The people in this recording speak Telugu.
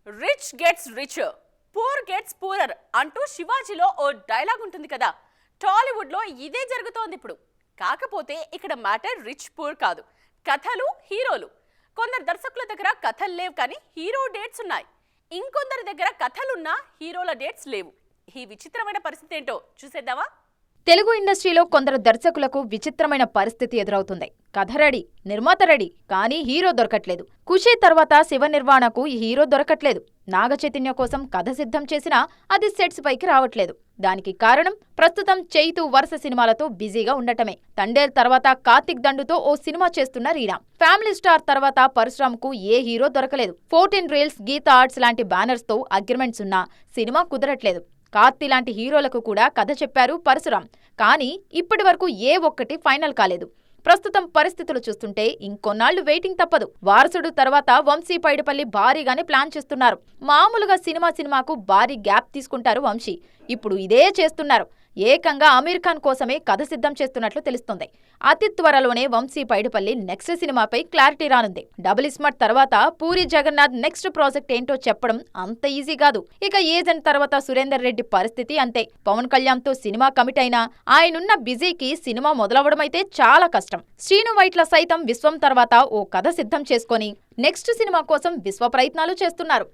Rich gets richer, poor gets poorer అంటూ శివాజీలో ఓ డైలాగ్ ఉంటుంది కదా. టాలీవుడ్లో ఇదే జరుగుతోంది ఇప్పుడు. కాకపోతే ఇక్కడ మ్యాటర్ రిచ్ పూర్ కాదు, కథలు, హీరోలు. కొందరు దర్శకుల దగ్గర కథలు లేవు కానీ హీరో డేట్స్ ఉన్నాయి. ఇంకొందరి దగ్గర కథలున్నా హీరోల డేట్స్ లేవు. ఈ విచిత్రమైన పరిస్థితి ఏంటో చూసేద్దామా? తెలుగు ఇండస్ట్రీలో కొందరు దర్శకులకు విచిత్రమైన పరిస్థితి ఎదురవుతుంది. కథ రెడీ, నిర్మాత రెడీ, కానీ హీరో దొరకట్లేదు. ఖుషీ తర్వాత శివ నిర్వాణకు ఈ హీరో దొరకట్లేదు. నాగ చైతన్య కోసం కథ సిద్ధం చేసినా అది సెట్స్ పైకి రావట్లేదు. దానికి కారణం ప్రస్తుతం చైతు వరుస సినిమాలతో బిజీగా ఉండటమే. తండేల్ తర్వాత కార్తిక్ దండుతో ఓ సినిమా చేస్తున్న రీనా. ఫ్యామిలీ స్టార్ తర్వాత పరశురామ్కు ఏ హీరో దొరకలేదు. 14 రీల్స్, గీతా ఆర్ట్స్ లాంటి బ్యానర్స్ తో అగ్రిమెంట్స్ ఉన్నా సినిమా కుదరట్లేదు. కార్తీ లాంటి హీరోలకు కూడా కథ చెప్పారు పరశురామ్, కానీ ఇప్పటి వరకు ఏ ఒక్కటి ఫైనల్ కాలేదు. ప్రస్తుతం పరిస్థితులు చూస్తుంటే ఇంకొన్నాళ్లు వెయిటింగ్ తప్పదు. వారసుడు తర్వాత వంశీ పైడిపల్లి భారీగానే ప్లాన్ చేస్తున్నారు. మామూలుగా సినిమాకు భారీ గ్యాప్ తీసుకుంటారు వంశీ. ఇప్పుడు ఇదే చేస్తున్నారు. ఏకంగా అమీర్ ఖాన్ కోసమే కథ సిద్ధం చేస్తున్నట్లు తెలుస్తోంది. అతి త్వరలోనే వంశీ పైడిపల్లి నెక్స్ట్ సినిమాపై క్లారిటీ రానుంది. డబుల్ ఇస్మార్ట్ తర్వాత పూరి జగన్నాథ్ నెక్స్ట్ ప్రాజెక్ట్ ఏంటో చెప్పడం అంత ఈజీ కాదు. ఇక ఏజెంట్ తర్వాత సురేందర్ రెడ్డి పరిస్థితి అంతే. పవన్ కళ్యాణ్ తో సినిమా కమిట్ అయినా ఆయనున్న బిజీకి సినిమా మొదలవడమైతే చాలా కష్టం. శ్రీను వైట్ల సైతం విశ్వం తర్వాత ఓ కథ సిద్ధం చేసుకొని నెక్స్ట్ సినిమా కోసం విశ్వ ప్రయత్నాలు చేస్తున్నారు.